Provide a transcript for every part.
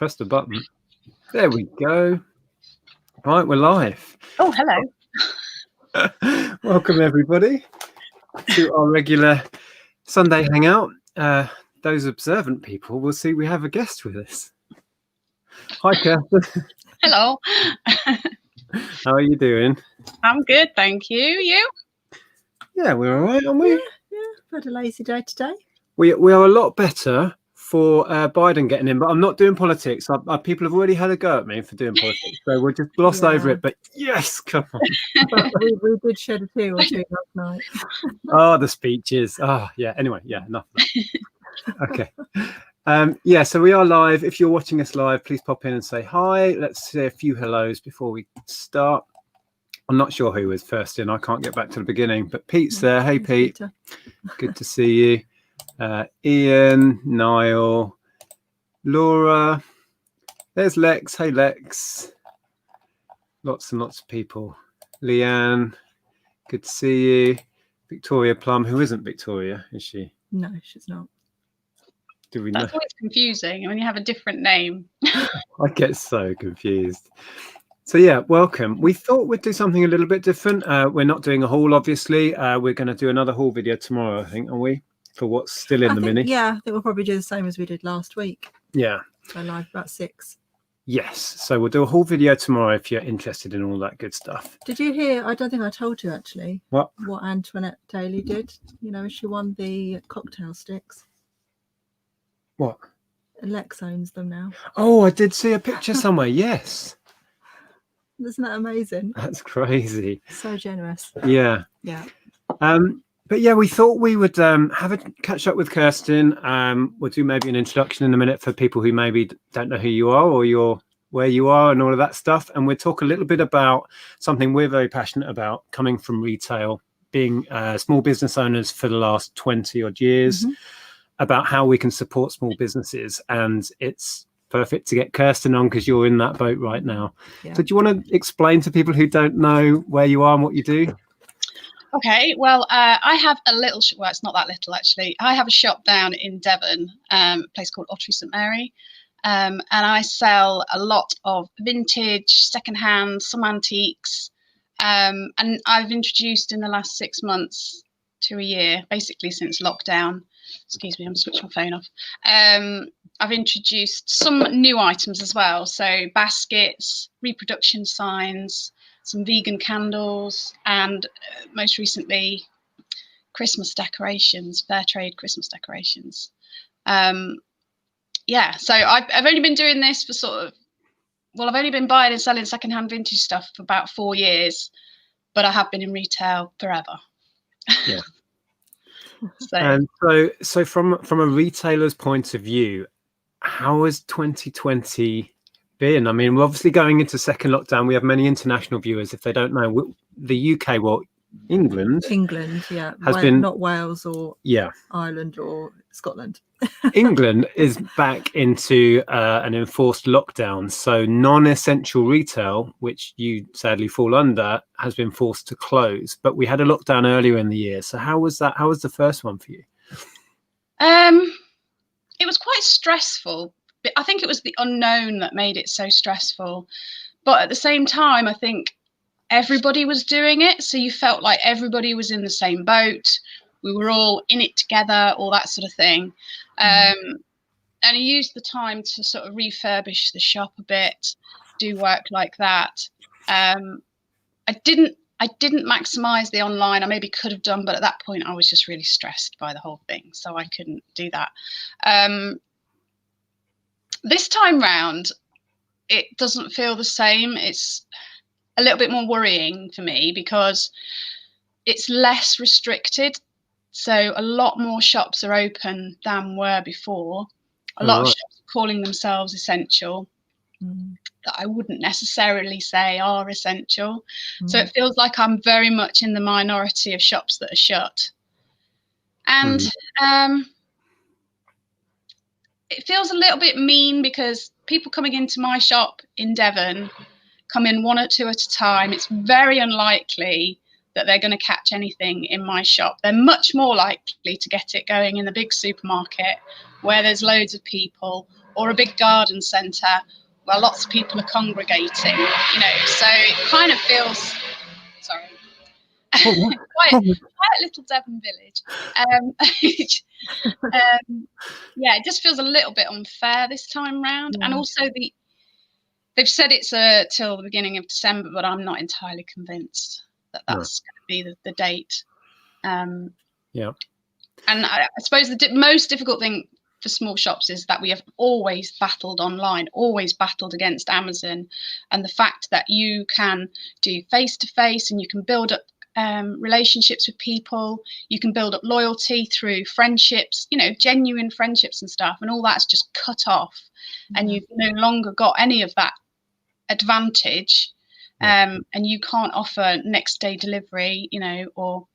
press the button. There we go. Right, we're live. Oh, hello. Welcome, everybody, to our regular Sunday hangout. Those observant people will see we have a guest with us. Hi, Kirsten. Hello. How are you doing? I'm good, thank you. You? Yeah, we're all right, aren't we? Yeah, had a lazy day today. We are a lot better for Biden getting in, but I'm not doing politics. People have already had a go at me for doing politics, so we'll just gloss over it. But yes, come on. we did shed a tear or two last night. Oh, the speeches. Oh, yeah. Anyway, yeah, enough of that. Okay. Yeah, so we are live. If you're watching us live, please pop in and say hi. Let's say a few hellos before we start. I'm not sure who was first in. I can't get back to the beginning, but Pete's there. Hey, Pete. Peter. Good to see you. Ian, Niall, Laura. There's Lex. Hey, Lex. Lots and lots of people. Leanne. Good to see you. Victoria Plum. Who isn't Victoria, is she? No, she's not. Do we know? That's always confusing when you have a different name. I get so confused. So yeah, welcome. We thought we'd do something a little bit different. We're not doing a haul, obviously. We're going to do another haul video tomorrow, I think, are we? For what's still in the mini. Yeah, I think we'll probably do the same as we did last week. Yeah. So live about 6. Yes. So we'll do a haul video tomorrow if you're interested in all that good stuff. Did you hear? I don't think I told you actually. What Antoinette Daly did. You know, she won the cocktail sticks. What? Lex owns them now. Oh, I did see a picture somewhere. Yes. Isn't that amazing? That's crazy. So generous. Yeah. Yeah. But yeah, we thought we would have a catch up with Kirsten. We'll do maybe an introduction in a minute for people who maybe don't know who you are or where you are and all of that stuff. And we'll talk a little bit about something we're very passionate about, coming from retail, being small business owners for the last 20 odd years, about how we can support small businesses. And it's perfect to get Kirsten on because you're in that boat right now. Yeah. So do you want to explain to people who don't know where you are and what you do? Okay, well, I have a little, well, it's not that little actually. I have a shop down in Devon, a place called Ottery St Mary, and I sell a lot of vintage, secondhand, some antiques, and I've introduced in the last 6 months to a year, basically since lockdown. Excuse me, I'm switching my phone off. I've introduced some new items as well, so baskets, reproduction signs, some vegan candles, and most recently Christmas decorations, fair trade Christmas decorations. Yeah, so I've only been doing this for I've only been buying and selling secondhand vintage stuff for about 4 years, but I have been in retail forever. Yeah. So from a retailer's point of view, how has 2020 been? I mean, we're obviously going into second lockdown. We have many international viewers. If they don't know, the UK, well, England, yeah, has been not Wales or Ireland or Scotland. England is back into an enforced lockdown. So non-essential retail, which you sadly fall under, has been forced to close. But we had a lockdown earlier in the year. So how was that? How was the first one for you? It was quite stressful. I think it was the unknown that made it so stressful. But at the same time, I think everybody was doing it. So you felt like everybody was in the same boat. We were all in it together, all that sort of thing. And I used the time to sort of refurbish the shop a bit, do work like that. I didn't maximize the online. I maybe could have done, but at that point I was just really stressed by the whole thing. So I couldn't do that. This time round, it doesn't feel the same. It's a little bit more worrying for me because it's less restricted. So a lot more shops are open than were before. A lot of shops are calling themselves essential that I wouldn't necessarily say are essential. So it feels like I'm very much in the minority of shops that are shut. And it feels a little bit mean because people coming into my shop in Devon come in 1 or 2 at a time. It's very unlikely that they're going to catch anything in my shop. They're much more likely to get it going in the big supermarket where there's loads of people, or a big garden centre where lots of people are congregating, you know, so it kind of feels, sorry, quite a little Devon village. Yeah, it just feels a little bit unfair this time round. And also they've said it's till the beginning of December, but I'm not entirely convinced that that's going to be the date. Yeah. And I suppose the most difficult thing for small shops is that we have always battled online, always battled against Amazon, and the fact that you can do face-to-face and you can build up relationships with people, you can build up loyalty through friendships, you know, genuine friendships and stuff, and all that's just cut off, and you've no longer got any of that advantage, and you can't offer next day delivery, you know, or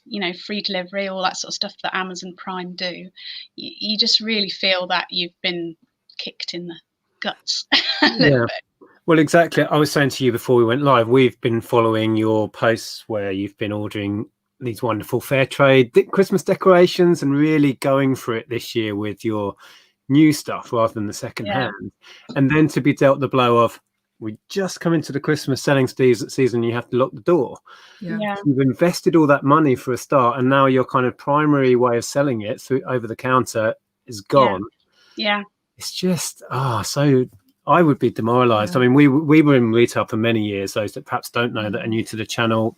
you know, free delivery, all that sort of stuff that Amazon Prime do. You just really feel that you've been kicked in the guts a little bit. Well, exactly. I was saying to you before we went live, we've been following your posts where you've been ordering these wonderful fair trade Christmas decorations and really going for it this year with your new stuff rather than the second hand. And then to be dealt the blow of, we just come into the Christmas selling season, you have to lock the door. You've invested all that money for a start, and now your kind of primary way of selling it through over the counter is gone. It's just so I would be demoralized. I mean, we were in retail for many years. Those that perhaps don't know that are new to the channel,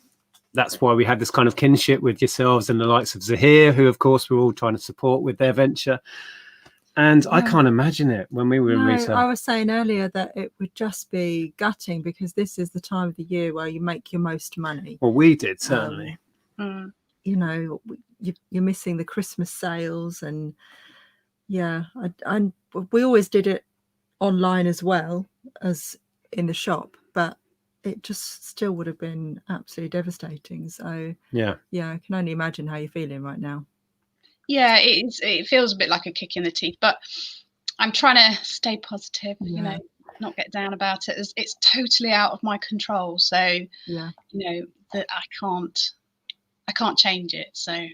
that's why we had this kind of kinship with yourselves and the likes of Zahir, who of course we're all trying to support with their venture. And I can't imagine it when we were in retail. I was saying earlier that it would just be gutting because this is the time of the year where you make your most money. Well, we did, certainly. You know, you're missing the Christmas sales, and we always did it online as well as in the shop, but it just still would have been absolutely devastating. So I can only imagine how you're feeling right now. Yeah, it feels a bit like a kick in the teeth, but I'm trying to stay positive, you know, not get down about it. It's totally out of my control. So, you know, that I can't change it. So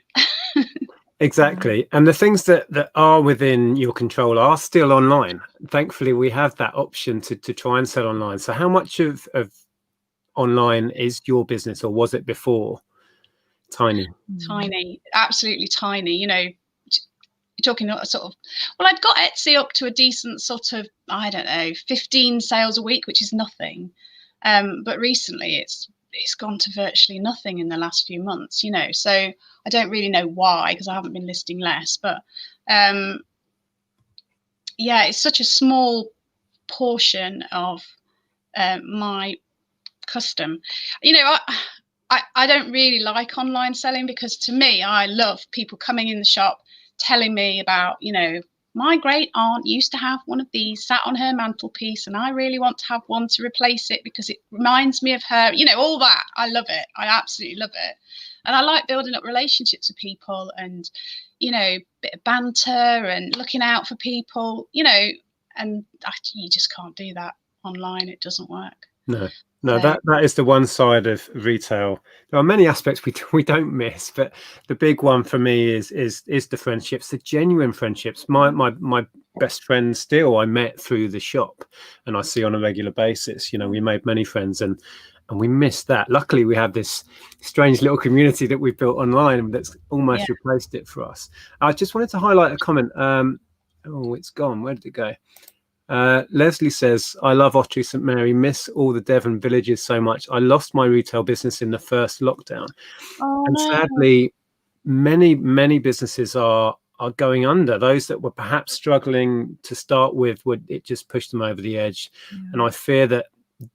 exactly. And the things that are within your control are still online. Thankfully, we have that option to try and sell online. So how much of online is your business, or was it before? Tiny, absolutely tiny. You know, you're talking sort of, well, I'd got Etsy up to a decent sort of, I don't know, 15 sales a week, which is nothing. But recently it's gone to virtually nothing in the last few months, you know, so I don't really know why, because I haven't been listing less, but it's such a small portion of my custom. You know, I don't really like online selling, because to me, I love people coming in the shop telling me about, you know, my great aunt used to have one of these sat on her mantelpiece and I really want to have one to replace it because it reminds me of her, you know, all that. I love it. I absolutely love it. And I like building up relationships with people and, you know, a bit of banter and looking out for people, you know, and you just can't do that online. It doesn't work. No, that is the one side of retail. There are many aspects we don't miss, but the big one for me is the friendships, the genuine friendships. My best friend still I met through the shop, and I see on a regular basis. You know, we made many friends, and we miss that. Luckily, we have this strange little community that we've built online that's almost replaced it for us. I just wanted to highlight a comment. Oh, it's gone. Where did it go? Leslie says, I love Ottery St Mary, miss all the Devon villages so much. I lost my retail business in the first lockdown. And sadly, many businesses are going under. Those that were perhaps struggling to start with, it just pushed them over the edge. And I fear that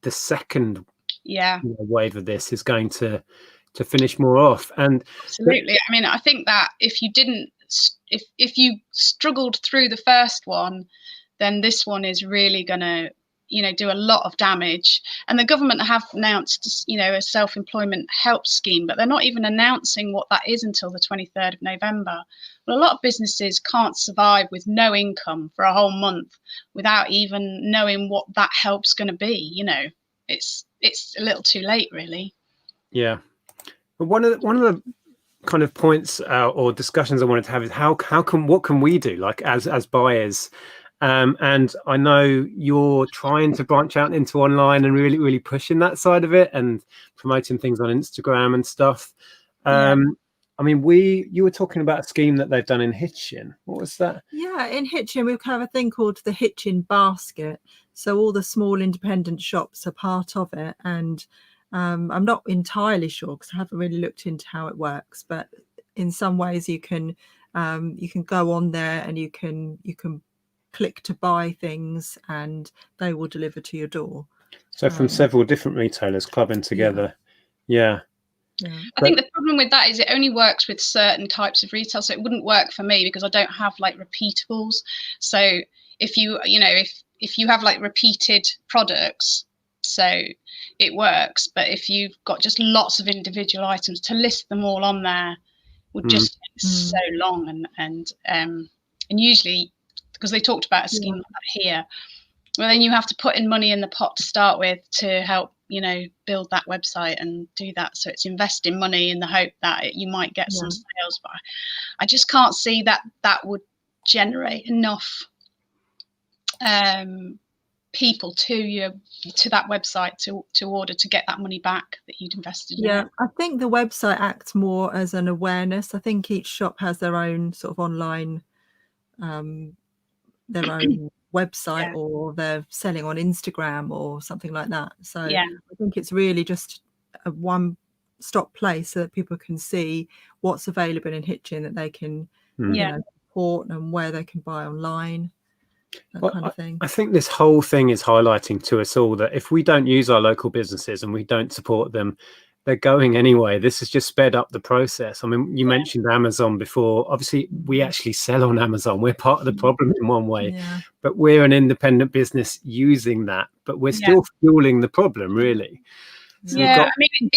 the second wave of this is going to finish more off. And absolutely. I mean, I think that if you struggled through the first one, then this one is really going to, you know, do a lot of damage. And the government have announced, you know, a self-employment help scheme, but they're not even announcing what that is until the 23rd of November. Well, a lot of businesses can't survive with no income for a whole month without even knowing what that help's going to be. You know, it's a little too late, really. Yeah. But one of the kind of points or discussions I wanted to have is what can we do, like as buyers And I know you're trying to branch out into online and really pushing that side of it and promoting things on Instagram and stuff. I mean, you were talking about a scheme that they've done in Hitchin. What was that? Yeah, in Hitchin, we have a thing called the Hitchin Basket. So all the small independent shops are part of it. And I'm not entirely sure because I haven't really looked into how it works. But in some ways, you can go on there and you can click to buy things and they will deliver to your door. So from several different retailers clubbing together. Yeah. I think the problem with that is it only works with certain types of retail, so it wouldn't work for me because I don't have like repeatables. So if you have like repeated products, so it works, but if you've got just lots of individual items, to list them all on there would just take so long, and usually because they talked about a scheme like that here, well then you have to put in money in the pot to start with to help build that website and do that. So it's investing money in the hope that you might get some sales, but I just can't see that would generate enough people to that website to order to get that money back that you'd invested in. I think the website acts more as an awareness. I think each shop has their own sort of online their own website, or they're selling on Instagram or something like that. So I think it's really just a one-stop place so that people can see what's available in Hitchin, that they can support, and where they can buy online, that kind of thing. I think this whole thing is highlighting to us all that if we don't use our local businesses and we don't support them, they're going anyway. This has just sped up the process. I mean, you mentioned Amazon before. Obviously, we actually sell on Amazon. We're part of the problem in one way, but we're an independent business using that, but we're still fueling the problem, really. So I mean,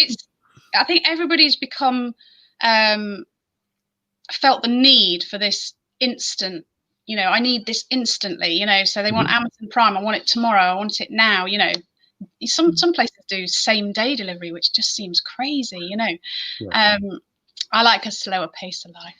I think everybody's become felt the need for this instant. I need this instantly. So they want Amazon Prime. I want it tomorrow. I want it now. Some places do same day delivery, which just seems crazy. I like a slower pace of life.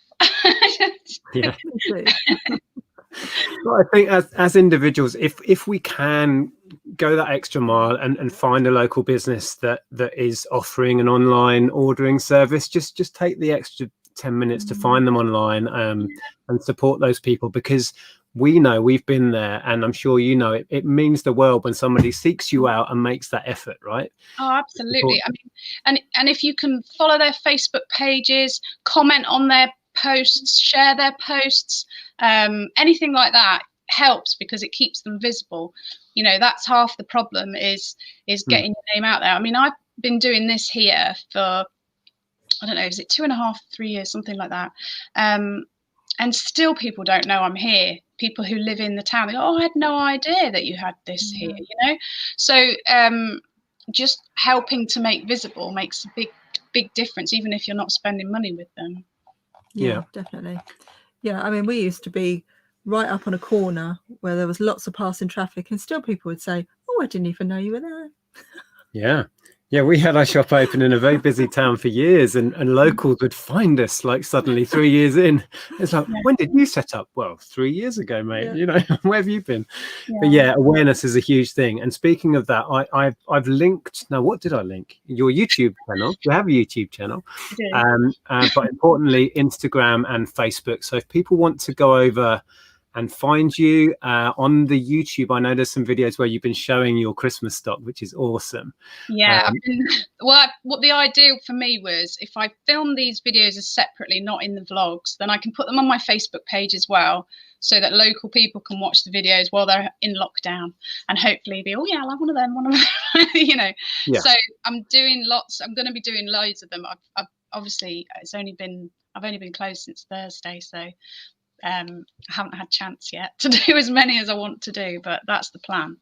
Well, I think as individuals, if we can go that extra mile and find a local business that is offering an online ordering service, just take the extra 10 minutes to find them online and support those people, because we know, we've been there, and I'm sure it means the world when somebody seeks you out and makes that effort, right? Oh, absolutely. I mean, and if you can follow their Facebook pages, comment on their posts, share their posts, anything like that helps, because it keeps them visible. That's half the problem is getting your name out there. I mean, I've been doing this here for, I don't know, is it 2.5, 3 years, something like that. And still people don't know I'm here. People who live in the town, they go, oh, I had no idea that you had this here, So just helping to make visible makes a big difference, even if you're not spending money with them. Yeah, definitely. Yeah, I mean, we used to be right up on a corner where there was lots of passing traffic, and still people would say, oh, I didn't even know you were there. Yeah, we had our shop open in a very busy town for years, and locals would find us like suddenly 3 years in. It's like, when did you set up? Well, 3 years ago, mate. Where have you been? But awareness is a huge thing. And speaking of that, I've linked. Now, what did I link? Your YouTube channel. You have a YouTube channel, but importantly, Instagram and Facebook. So if people want to go over and find you on the YouTube, I know there's some videos where you've been showing your Christmas stock, which is awesome. What the ideal for me was, if I film these videos as separately, not in the vlogs, then I can put them on my Facebook page as well, so that local people can watch the videos while they're in lockdown, and hopefully be, oh yeah, I'll have one of them, So I'm doing lots. I'm going to be doing loads of them. I've obviously I've only been closed since Thursday, so I haven't had chance yet to do as many as I want to do, but that's the plan.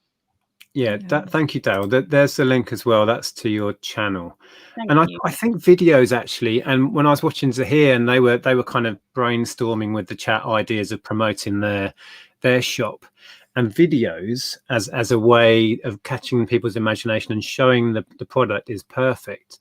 Thank you, Dale. There's the link as well. That's to your channel. Thank you. I think videos actually, and when I was watching Zahir, and they were kind of brainstorming with the chat ideas of promoting their shop, and videos as a way of catching people's imagination and showing the product is perfect.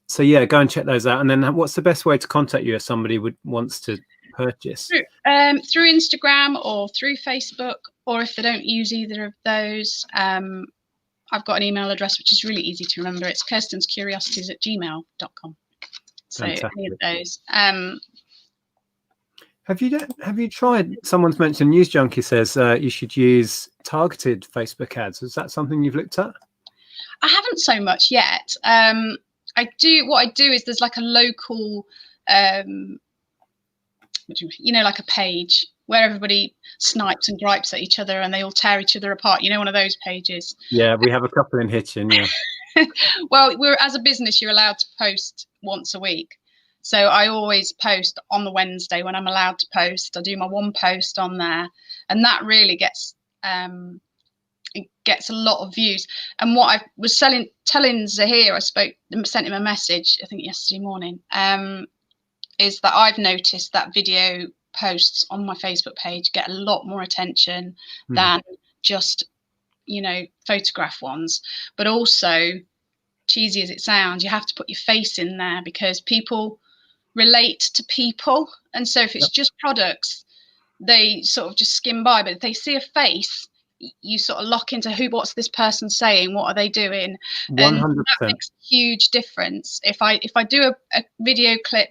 So go and check those out. And then what's the best way to contact you if somebody wants to purchase? Through Instagram or through Facebook, or if they don't use either of those, I've got an email address which is really easy to remember. It's kirstenscuriosities@gmail.com. So Fantastic. any of those. Have you tried? Someone's mentioned, News Junkie says you should use targeted Facebook ads. Is that something you've looked at? I haven't so much yet. What I do is there's like a local, like a page where everybody snipes and gripes at each other and they all tear each other apart. One of those pages. Yeah, we have a couple in Hitchin. Yeah. Well, as a business, you're allowed to post once a week. So I always post on the Wednesday when I'm allowed to post. I do my one post on there, and that really gets a lot of views. And what I was telling Zahir, sent him a message, I think yesterday morning, is that I've noticed that video posts on my Facebook page get a lot more attention than just, photograph ones. But also, cheesy as it sounds, you have to put your face in there because people relate to people. And so if it's just products, they sort of just skim by. But if they see a face, you sort of lock into what's this person saying? What are they doing? 100%. And that makes a huge difference. If I do a video clip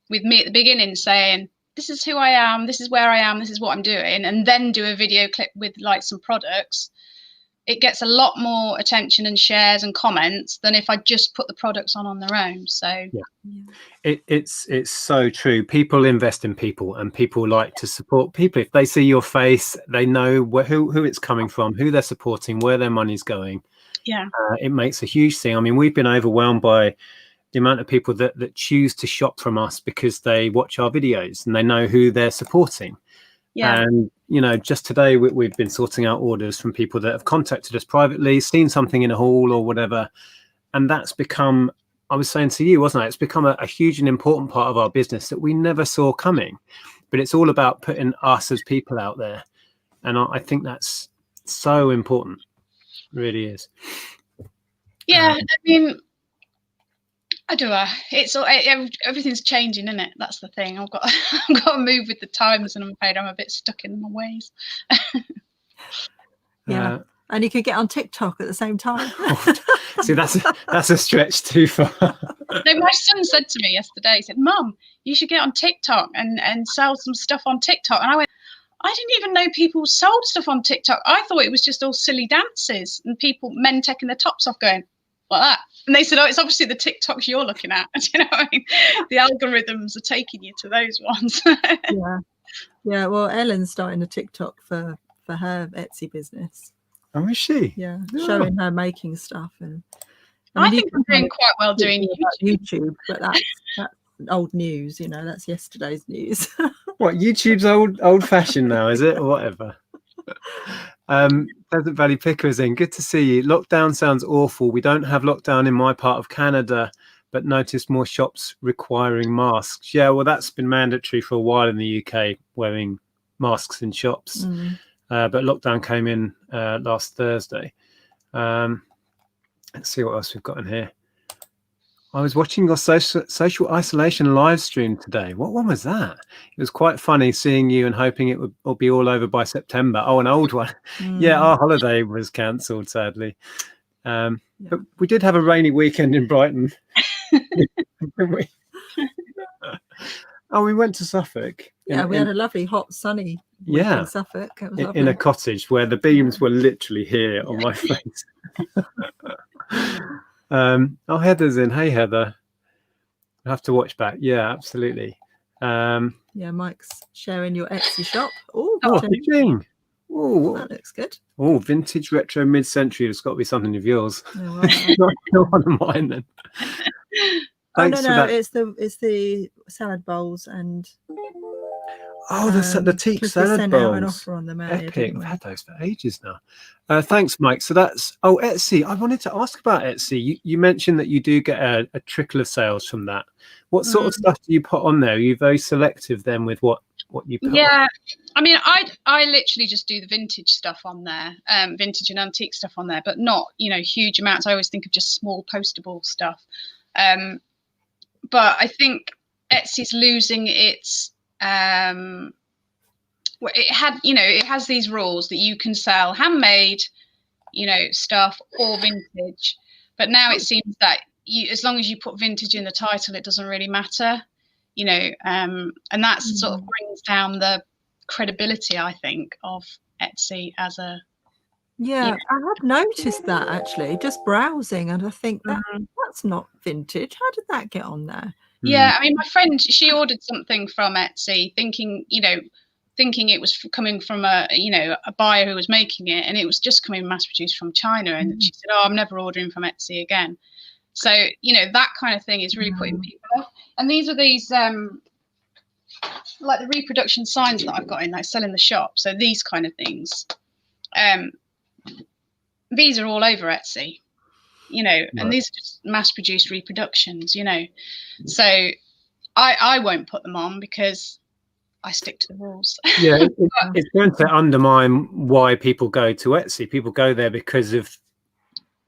with me at the beginning saying, this is who I am, this is where I am, this is what I'm doing, and then do a video clip with like some products, it gets a lot more attention and shares and comments than if I just put the products on their own. So it's so true. People invest in people, and people like to support people. If they see your face, they know who it's coming from, who they're supporting, where their money's going. Yeah, it makes a huge thing. I mean, we've been overwhelmed by the amount of people that choose to shop from us because they watch our videos and they know who they're supporting. Yeah. And just today we've been sorting out orders from people that have contacted us privately, seen something in a haul or whatever, and that's become, I was saying to you, wasn't it? It's become a huge and important part of our business that we never saw coming. But it's all about putting us as people out there, and I think that's so important. It really is. Yeah, I mean, I do. Everything's changing, isn't it? That's the thing. I've got to move with the times, and I'm afraid I'm a bit stuck in my ways. Yeah, and you could get on TikTok at the same time. See, that's a stretch too far. No, my son said to me yesterday, he said, "Mum, you should get on TikTok and sell some stuff on TikTok." And I went, I didn't even know people sold stuff on TikTok. I thought it was just all silly dances and men taking their tops off going like that. And they said, "Oh, it's obviously the TikToks you're looking at." Do you know what I mean? The algorithms are taking you to those ones. Yeah. Well, Ellen's starting a TikTok for her Etsy business. Oh, is she? Yeah, showing her making stuff. And I think I'm doing quite well doing YouTube, but that's old news. That's yesterday's news. What, YouTube's old-fashioned now, is it, or whatever? Pleasant Valley Picker is in. Good to see you. Lockdown sounds awful. We don't have lockdown in my part of Canada, but noticed more shops requiring masks. Yeah, well, that's been mandatory for a while in the UK, wearing masks in shops. But lockdown came in last Thursday. Let's see what else we've got in here. I was watching your social isolation live stream today. What one was that? It was quite funny seeing you and hoping it would be all over by September. Oh, an old one. Yeah, our holiday was cancelled, sadly. But we did have a rainy weekend in Brighton. Didn't we? Oh, we went to Suffolk. Yeah, we had a lovely, hot, sunny week in Suffolk. It was lovely. In a cottage where the beams were literally here on my face. Oh, Heather's in. Hey, Heather. I have to watch back. Yeah, absolutely. Yeah, Mike's sharing your Etsy shop. Oh, that looks good. Oh, vintage retro mid-century. It's got to be something of yours. Oh, right. Not one of mine then. Thanks no, it's the salad bowls and the teak salad bowls. An offer on them earlier, epic. We've had those for ages now. Thanks, Mike. So that's Etsy. I wanted to ask about Etsy. You mentioned that you do get a trickle of sales from that. What sort of stuff do you put on there? Are you very selective then with what you put on? I mean, I literally just do the vintage stuff on there, vintage and antique stuff on there, but not huge amounts. I always think of just small postable stuff. But I think Etsy's losing its it has these rules that you can sell handmade, stuff or vintage. But now it seems that as long as you put vintage in the title, it doesn't really matter, and that sort of brings down the credibility, I think, of Etsy as a. Yeah, I have noticed that actually, just browsing, and I think that's not vintage. How did that get on there? Yeah, I mean, my friend, she ordered something from Etsy, thinking it was coming from a buyer who was making it, and it was just coming mass produced from China. And she said, "Oh, I'm never ordering from Etsy again." So that kind of thing is really putting people off. And these are like the reproduction signs that I've got in that I sell in the shop. So these kind of things, these are all over Etsy, and these are just mass produced reproductions, So I won't put them on because I stick to the rules. Yeah, it's going to undermine why people go to Etsy. People go there because of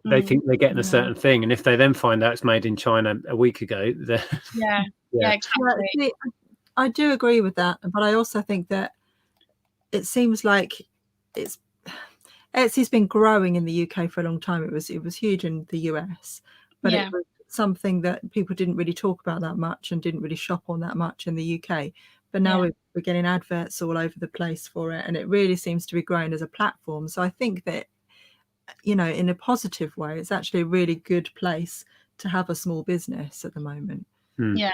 they think they're getting a certain thing, and if they then find out it's made in China a week ago, yeah, exactly. See, I do agree with that, but I also think that it seems like Etsy's been growing in the UK for a long time. It was huge in the US, but it was something that people didn't really talk about that much and didn't really shop on that much in the UK. But now we're getting adverts all over the place for it, and it really seems to be growing as a platform. So I think that, in a positive way, it's actually a really good place to have a small business at the moment. Yeah.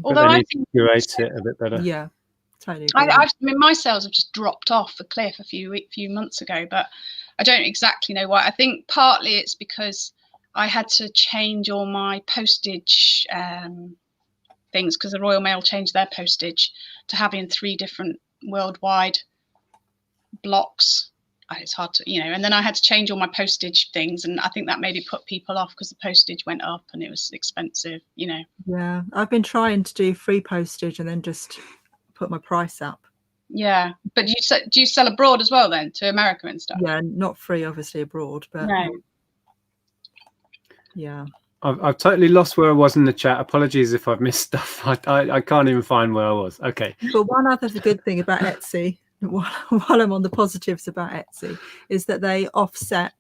Although I think curate it a bit better. Yeah, totally. I mean, my sales have just dropped off a cliff a few months ago, but I don't exactly know why. I think partly it's because I had to change all my postage things, because the Royal Mail changed their postage to having 3 different worldwide blocks. It's hard to, and then I had to change all my postage things, and I think that maybe put people off because the postage went up and it was expensive, Yeah, I've been trying to do free postage and then just put my price up. Yeah, but do you sell abroad as well then, to America and stuff? Yeah, not free obviously abroad, but yeah. I've totally lost where I was in the chat. Apologies if I've missed stuff. I can't even find where I was. Okay. But one other good thing about Etsy, while I'm on the positives about Etsy, is that they offset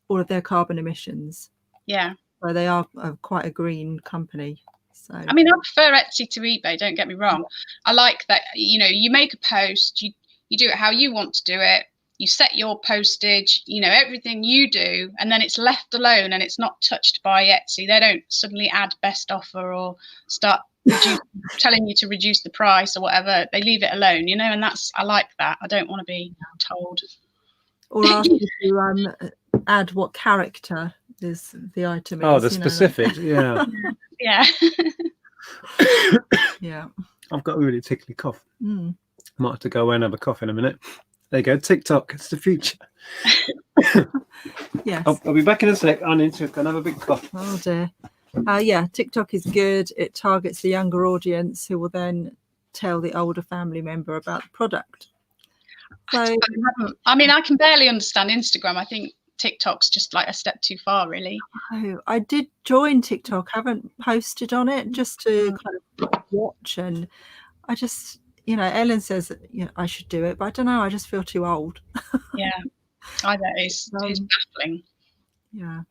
all of their carbon emissions. Yeah. So they are quite a green company. So I mean, I prefer Etsy to eBay, don't get me wrong. I like that, you make a post, you do it how you want to do it. You set your postage, everything you do, and then it's left alone and it's not touched by Etsy. They don't suddenly add best offer or start telling you to reduce the price or whatever. They leave it alone, and I like that. I don't want to be told. Or ask you to add what character is the item. Oh, the specifics, yeah. Yeah. Yeah. I've got a really tickly cough. Might have to go away and have a cough in a minute. There you go, TikTok. It's the future. Yes. I'll be back in a sec. I need to go and have a big cough. Oh dear. Yeah, TikTok is good. It targets the younger audience who will then tell the older family member about the product. So, I mean, I can barely understand Instagram. I think TikTok's just like a step too far, really. Oh, I did join TikTok. I haven't posted on it, just to kind of watch, and I just, Ellen says that I should do it, but I don't know. I just feel too old. Yeah, I bet it's baffling. Yeah,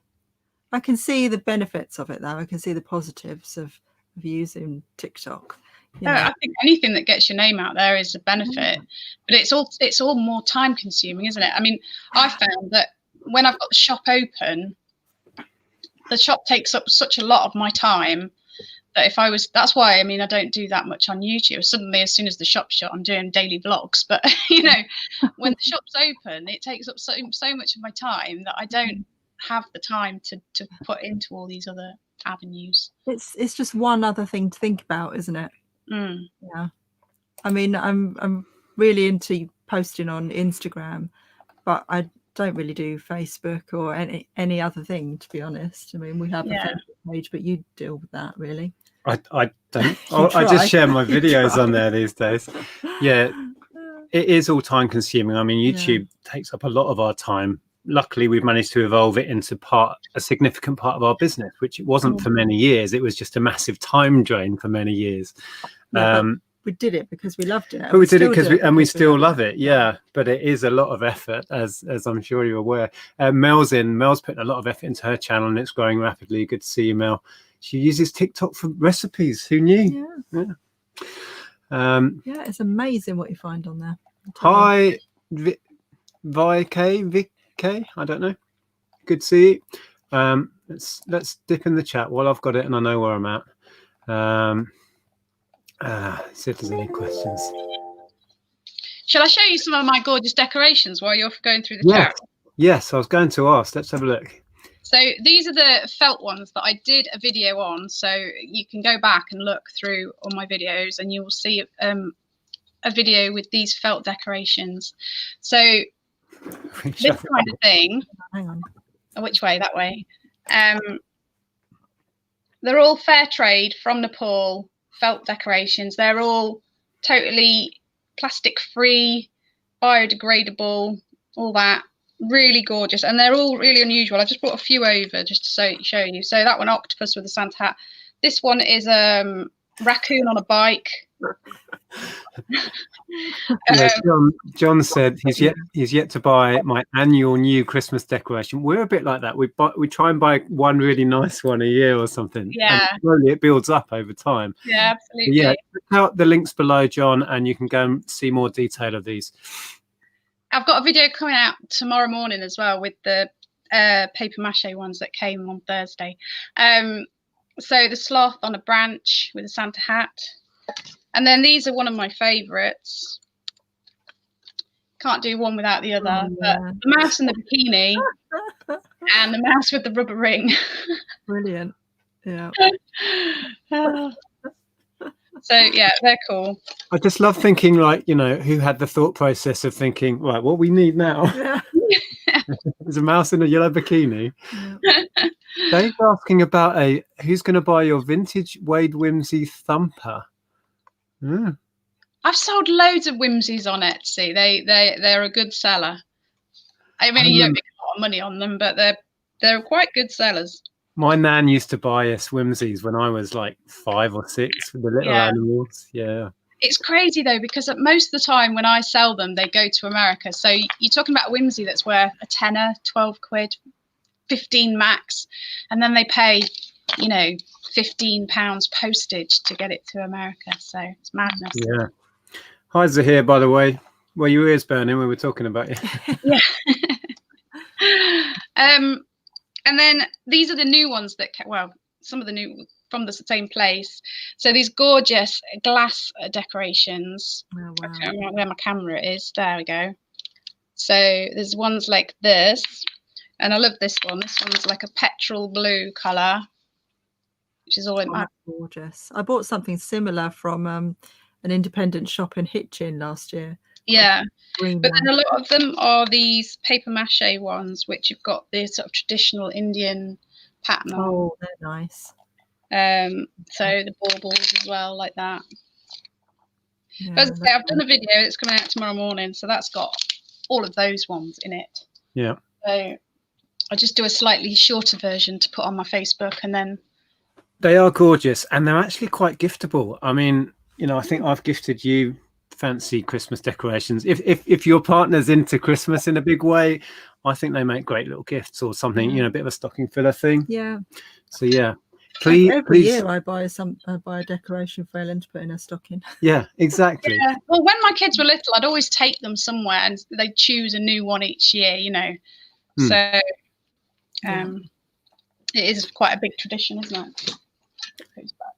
I can see the benefits of it, though. I can see the positives of using TikTok. I think anything that gets your name out there is a benefit, but it's all more time consuming, isn't it? I mean, I found that when I've got the shop open, the shop takes up such a lot of my time that that's why, I mean, I don't do that much on YouTube. Suddenly, as soon as the shop's shut, I'm doing daily vlogs. But, when the shop's open, it takes up so much of my time that I don't have the time to put into all these other avenues. It's just one other thing to think about, isn't it? Yeah. I mean, I'm really into posting on Instagram, but I don't really do Facebook or any other thing, to be honest. I mean, we have a Facebook page, but you deal with that, really. I don't. I just share my videos on there these days. Yeah, it is all time consuming. I mean, YouTube takes up a lot of our time. Luckily, we've managed to evolve it into a significant part of our business, which it wasn't for many years. It was just a massive time drain for many years. Yeah, we did it because we loved it. But we did it because we still love it. Yeah, but it is a lot of effort, as I'm sure you're aware. Mel's putting a lot of effort into her channel, and it's growing rapidly. Good to see you, Mel. She uses TikTok for recipes. Who knew? Yeah. Yeah, it's amazing what you find on there. Hi, VK. I don't know. Good to see you. Let's dip in the chat while I've got it and I know where I'm at. See if there's any questions. Shall I show you some of my gorgeous decorations while you're going through the chat? Yes, I was going to ask. Let's have a look. So these are the felt ones that I did a video on. So you can go back and look through all my videos and you will see a video with these felt decorations. So this kind of thing. Hang on. Which way? That way. They're all fair trade from Nepal, felt decorations. They're all totally plastic free, biodegradable, all that. Really gorgeous, and they're all really unusual. I just brought a few over just to show you. So that one, octopus with a Santa hat. This one is raccoon on a bike. John said he's yet to buy my annual new Christmas decoration. We're a bit like that. We try and buy one really nice one a year or something. Yeah. And slowly it builds up over time. Yeah, absolutely. But yeah, check out the links below, John, and you can go and see more detail of these. I've got a video coming out tomorrow morning as well with the paper mache ones that came on Thursday. So the sloth on a branch with a Santa hat. And then these are one of my favourites. Can't do one without the other. But the mouse in the bikini and the mouse with the rubber ring. Brilliant. Yeah. So yeah, they're cool. I just love thinking, like, you know, who had the thought process of thinking, right, what we need now is a mouse in a yellow bikini. Yeah. Dave's asking about who's going to buy your vintage Wade Whimsy thumper. I've sold loads of Whimsies on Etsy. They're a good seller. I mean, you don't make a lot of money on them, but they're quite good sellers. My nan used to buy us Whimsies when I was like 5 or 6 with the little animals. Yeah. It's crazy though, because most of the time when I sell them, they go to America. So you're talking about a Whimsy that's worth a tenner, 12 quid, 15 max, and then they pay, you know, £15 postage to get it to America. So it's madness. Yeah. Hi Zahir, by the way. Were your ears burning when we were talking about you? Yeah. And then these are the new ones that, some of the new from the same place. So these gorgeous glass decorations. Oh, wow. I can't remember where my camera is. There we go. So there's ones like this, and I love this one. This one's like a petrol blue colour, which is all in my gorgeous. I bought something similar from an independent shop in Hitchin last year. Yeah, but then a lot of them are these paper mache ones, which have got the sort of traditional Indian pattern on. Oh, they're nice. So the baubles as well, like that. Yeah, but as I say, I've done a video that's coming out tomorrow morning, so that's got all of those ones in it. Yeah. So I just do a slightly shorter version to put on my Facebook, and then they are gorgeous, and they're actually quite giftable. I mean, you know, I think I've gifted you fancy Christmas decorations. If your partner's into Christmas in a big way, I think they make great little gifts or something, you know, a bit of a stocking filler thing. Yeah. So yeah, please. Every year I buy a decoration for Ellen to put in her stocking. Yeah, exactly. Yeah. Well, when my kids were little, I'd always take them somewhere and they'd choose a new one each year, you know. So it is quite a big tradition, isn't it? Goes back.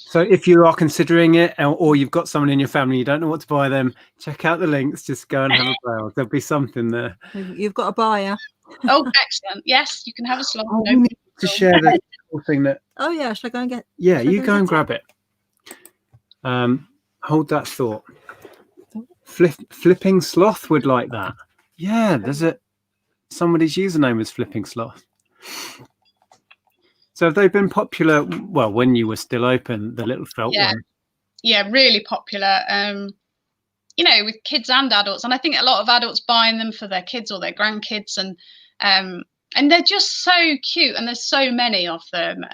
So if you are considering it, or you've got someone in your family you don't know what to buy them, check out the links. Just go and have a browse. There'll be something there. You've got a buyer. Oh, excellent! Yes, you can have a slot. Oh, we need to share the thing that. Oh yeah, should I go and get? Yeah, you go and grab it. Hold that thought. Flipping Sloth would like that. Yeah, there's somebody's username is Flipping Sloth. So have they been popular? Well, when you were still open, the little felt one. Yeah, really popular. You know, with kids and adults, and I think a lot of adults buying them for their kids or their grandkids, and they're just so cute, and there's so many of them.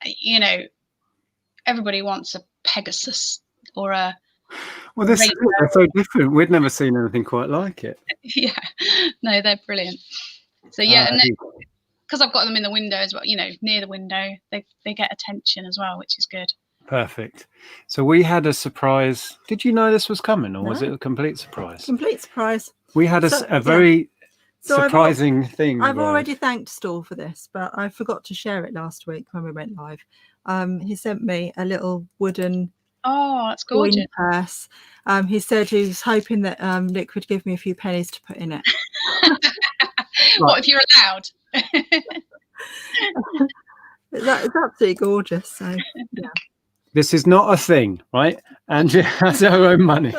You know, everybody wants Pegasus or a Well, they're so different. We'd never seen anything quite like it. Yeah, no, they're brilliant. So yeah, and because I've got them in the window as well, near the window, they get attention as well, which is good. Perfect. So we had a surprise. Did you know this was coming, or was it a complete surprise? Complete surprise. We had a very surprising thing. I've already thanked Store for this, but I forgot to share it last week when we went live. He sent me a little wooden that's gorgeous purse. He said he was hoping that Nick would give me a few pennies to put in it. What if you're allowed? It's absolutely gorgeous. So yeah. This is not a thing, right? Andrea has her own money.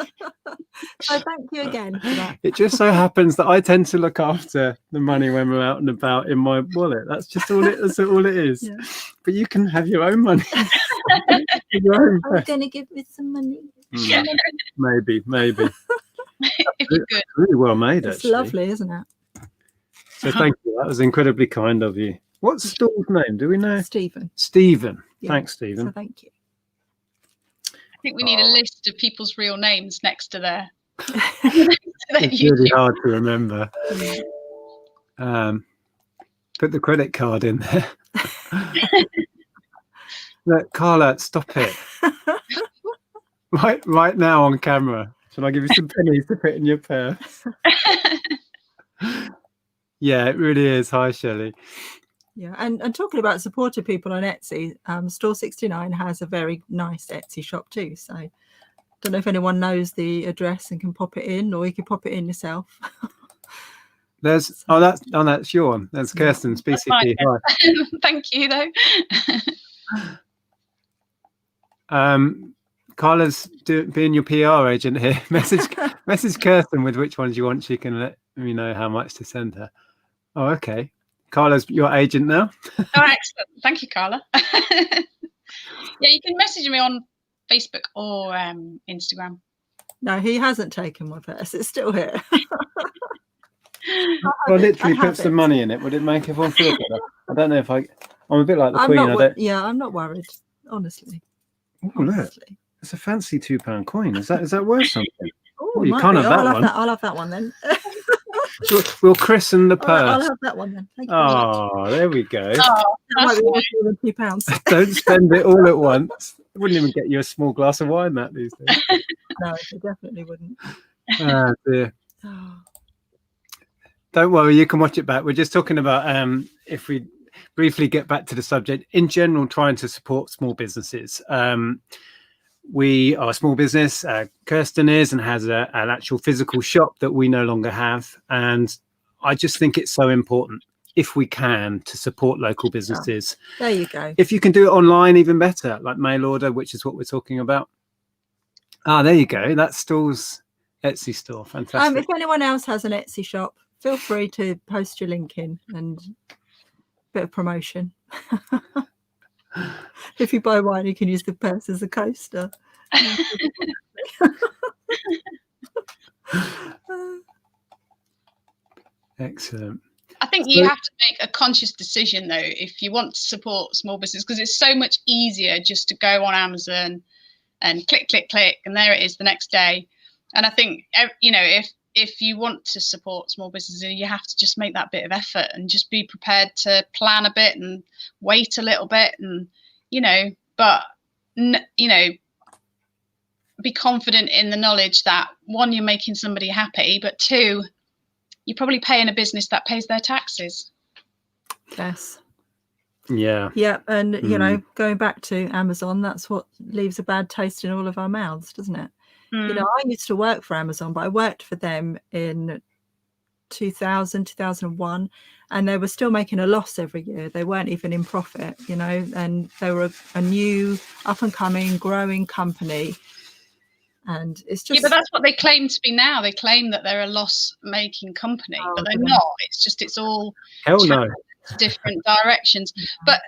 So thank you again for that. It just so happens that I tend to look after the money when we're out and about in my wallet. That's just all it is. Yeah. But you can have your own money. Are you going to give me some money? Yeah. Maybe. If you're good. Really well made, it's actually. Lovely, isn't it? So thank you. That was incredibly kind of you. What's Store's name? Do we know? Stephen. Yeah. Thanks, Stephen. So thank you. I think we need a list of people's real names next to their. It's really hard to remember. Put the credit card in there. Look, Carla, stop it. Right now on camera. Shall I give you some pennies to put in your purse? Yeah, it really is. Hi, Shelley. Yeah, and talking about supporting people on Etsy, Store 69 has a very nice Etsy shop too. So I don't know if anyone knows the address and can pop it in, or you can pop it in yourself. That's your one. That's Kirsten's BCP. Thank you though. Carla's being your PR agent here. Message Kirsten with which ones you want. She can let me know how much to send her. Oh, okay. Carla's your agent now. Oh, excellent. Thank you, Carla. Yeah, you can message me on Facebook or Instagram. No, he hasn't taken my purse. It's still here. Well, literally put some money in it. Would it make everyone feel better? I don't know if I'm a bit like the Queen. I'm not worried, honestly. Oh, look. It's a fancy £2 coin. Is that worth something? Oh, you can't have that one. I'll have that one then. We'll christen the purse. I'll have that one then. Thank you very much. There we go. That might be worth more than £2. Don't spend it all at once. It wouldn't even get you a small glass of wine these days. No, it definitely wouldn't. Oh dear. Don't worry, you can watch it back. We're just talking about if we briefly get back to the subject, in general, trying to support small businesses. We are a small business. Kirsten is and has an actual physical shop that we no longer have. And I just think it's so important, if we can, to support local businesses. There you go. If you can do it online, even better, like mail order, which is what we're talking about. There you go. That's Store's Etsy store. Fantastic. If anyone else has an Etsy shop, feel free to post your link in and a bit of promotion. If you buy wine, you can use the purse as a coaster. Excellent. I think you have to make a conscious decision, though, if you want to support small business, because it's so much easier just to go on Amazon and click, and there it is the next day. And I think, if you want to support small businesses, you have to just make that bit of effort and just be prepared to plan a bit and wait a little bit and, be confident in the knowledge that, one, you're making somebody happy, but two, you're probably paying a business that pays their taxes. Yes. Yeah. Yeah. And, going back to Amazon, that's what leaves a bad taste in all of our mouths, doesn't it? I used to work for Amazon, but I worked for them in 2001, and they were still making a loss every year. They weren't even in profit, and they were a new, up and coming, growing company. And it's just... Yeah, but that's what they claim to be now. They claim that they're a loss-making company, but they're not. It's all different directions. But,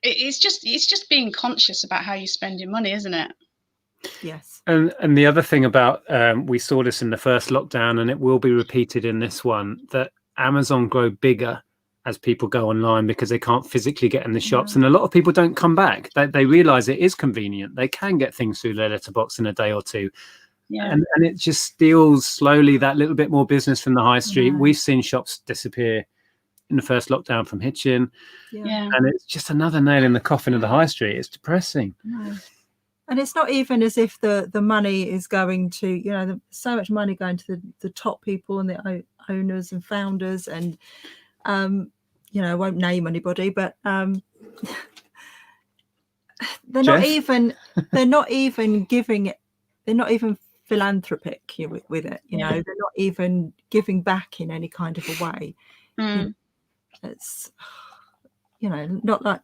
it's just being conscious about how you spend your money, isn't it? Yes. And the other thing about, we saw this in the first lockdown, and it will be repeated in this one, that Amazon grow bigger as people go online because they can't physically get in the shops. And a lot of people don't come back. They realize it is convenient. They can get things through their letterbox in a day or two. And it just steals slowly that little bit more business from the high street. We've seen shops disappear in the first lockdown from Hitchin. And it's just another nail in the coffin of the high street. It's depressing. And it's not even as if the money is going to, you know, so much money going to the top people and the owners and founders, and you know, I won't name anybody, but they're not even giving it, they're not even philanthropic with it, you know, they're not even giving back in any kind of a way. It's, you know, not like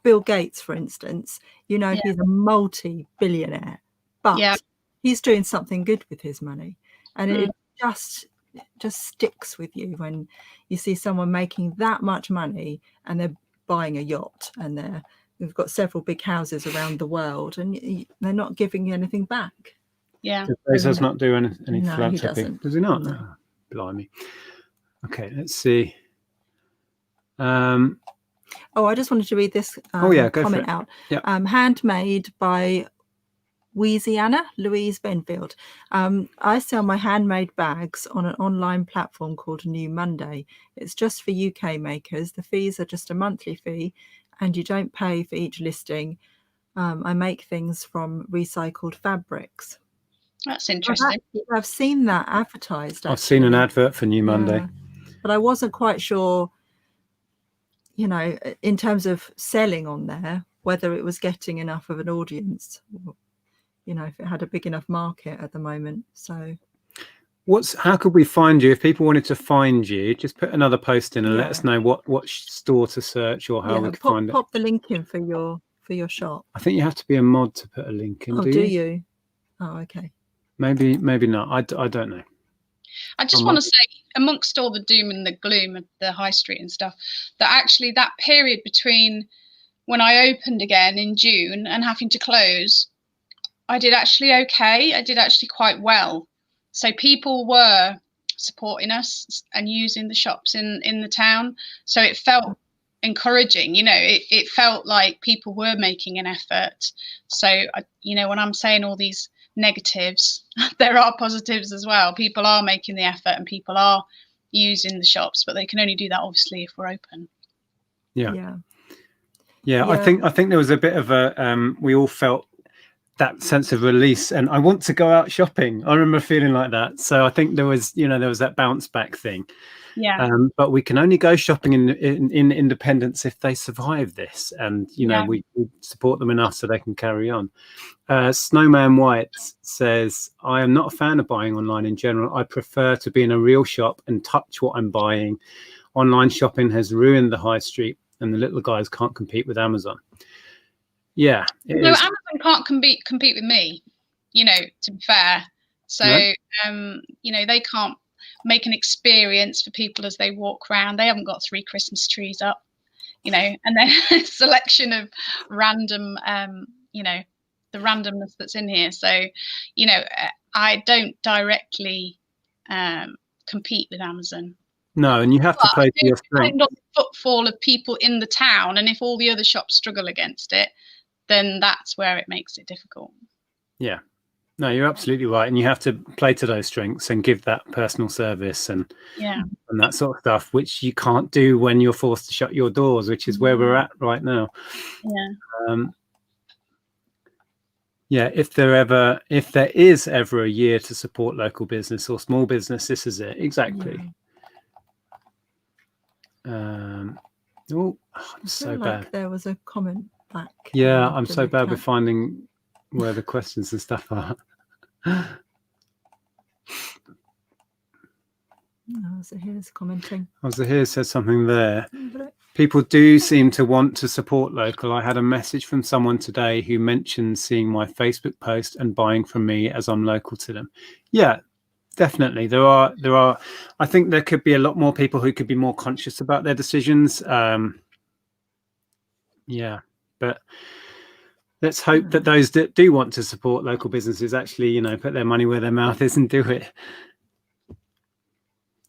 Bill Gates, for instance, you know, he's a multi-billionaire, but he's doing something good with his money, and it just sticks with you when you see someone making that much money and they're buying a yacht and they've got several big houses around the world, and they're not giving anything back. Does not do any No, philanthropy. he doesn't. Does he not? No. Oh, blimey. Okay, let's see. I just wanted to read this comment out. Handmade by Louise Benfield. I sell my handmade bags on an online platform called New Monday. It's just for UK makers. The fees are just a monthly fee, and you don't pay for each listing. I make things from recycled fabrics. That's interesting. I've seen that advertised. Actually. I've seen an advert for New Monday. But I wasn't quite sure, you know, in terms of selling on there, whether it was getting enough of an audience, or, you know, if it had a big enough market at the moment. So how could we find you? If people wanted to find you, just put another post in and let us know what store to search or how we can find it. Pop the link in for your shop. I think you have to be a mod to put a link in. Do you? Oh, okay. Maybe not. I don't know. I just want to say, amongst all the doom and the gloom of the high street and stuff, that actually that period between when I opened again in June and having to close, I did actually okay. I did actually quite well. So people were supporting us and using the shops in the town. So it felt encouraging, you know, it felt like people were making an effort. So, you know, when I'm saying all these negatives, there are positives as well. People are making the effort and people are using the shops, but they can only do that obviously if we're open. Yeah. I think there was a bit of a we all felt that sense of release, and I want to go out shopping. I remember feeling like that. So I think there was that bounce back thing. But we can only go shopping in independence if they survive this, and we support them enough so they can carry on. Snowman White says, I am not a fan of buying online in general. I prefer to be in a real shop and touch what I'm buying. Online shopping has ruined the high street, and the little guys can't compete with Amazon. Yeah, Amazon can't compete with me, to be fair. So they can't make an experience for people as they walk around. They haven't got 3 Christmas trees up, and then a selection of random the randomness that's in here. So I don't directly compete with Amazon. No, and you have to play to your strength. Kind of footfall of people in the town, and if all the other shops struggle against it, then that's where it makes it difficult. Yeah, no, you're absolutely right, and you have to play to those strengths and give that personal service and that sort of stuff, which you can't do when you're forced to shut your doors, which is where we're at right now. If there is ever a year to support local business or small business, this is it. Exactly. I'm so bad. There was a comment back. Yeah, I'm so bad with finding where the questions and stuff are. Here's commenting. Here says something there. People do seem to want to support local. I had a message from someone today who mentioned seeing my Facebook post and buying from me as I'm local to them. Yeah, definitely. There are. I think there could be a lot more people who could be more conscious about their decisions. But let's hope that those that do want to support local businesses actually, put their money where their mouth is and do it.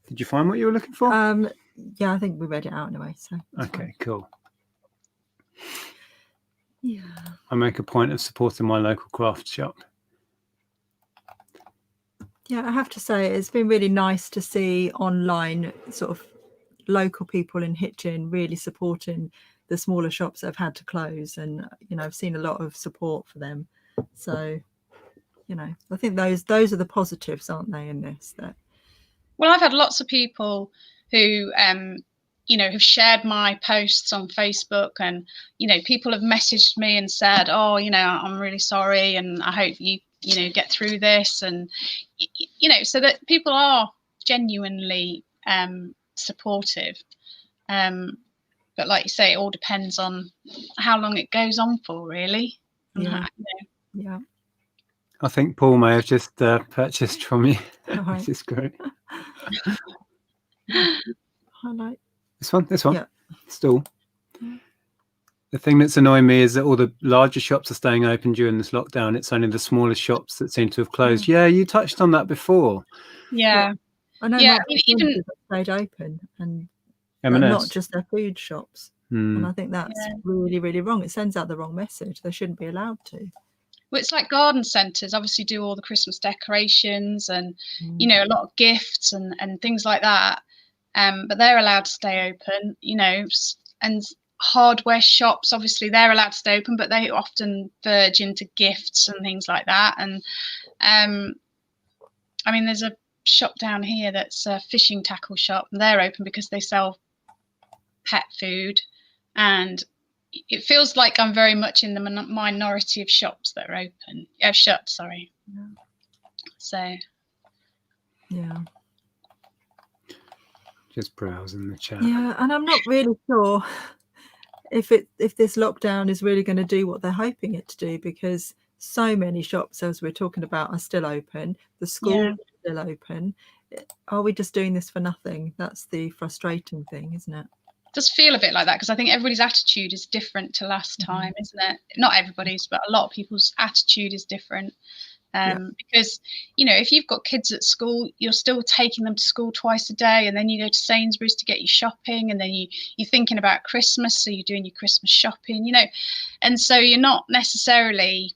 Did you find what you were looking for? Yeah, I think we read it out anyway. So okay, fine. Cool. Yeah. I make a point of supporting my local craft shop. Yeah, I have to say it's been really nice to see online sort of local people in Hitchin really supporting the smaller shops that have had to close, and I've seen a lot of support for them. So I think those are the positives, aren't they, in this? Well, I've had lots of people who have shared my posts on Facebook, and people have messaged me and said, oh, I'm really sorry and I hope you get through this, and so that people are genuinely supportive, but like you say, it all depends on how long it goes on for, really. Yeah. I think Paul may have just purchased from you, Right. which is great. Highlight This one, Yeah. Still. Yeah. The thing that's annoying me is that all the larger shops are staying open during this lockdown. It's only the smaller shops that seem to have closed. Yeah, you touched on that before. Yeah. I know Yeah, even stayed open, and M&S. not just their food shops. And I think that's really, really wrong. It sends out the wrong message. They shouldn't be allowed to. Well, it's like garden centres obviously do all the Christmas decorations and a lot of gifts and things like that, but they're allowed to stay open, and hardware shops, obviously they're allowed to stay open, but they often verge into gifts and things like that. And I mean, there's a shop down here that's a fishing tackle shop, and they're open because they sell pet food, and it feels like I'm very much in the minority of shops that are open. Shut, sorry. Yeah. So. Yeah. Just browsing the chat. Yeah, and I'm not really sure if this lockdown is really going to do what they're hoping it to do, because so many shops, as we're talking about, are still open. The schools are still open. Are we just doing this for nothing? That's the frustrating thing, isn't it? Does feel a bit like that, because I think everybody's attitude is different to last time, isn't it? Not everybody's, but a lot of people's attitude is different. Because if you've got kids at school, you're still taking them to school twice a day, and then you go to Sainsbury's to get your shopping, and then you're thinking about Christmas, so you're doing your Christmas shopping, and so you're not necessarily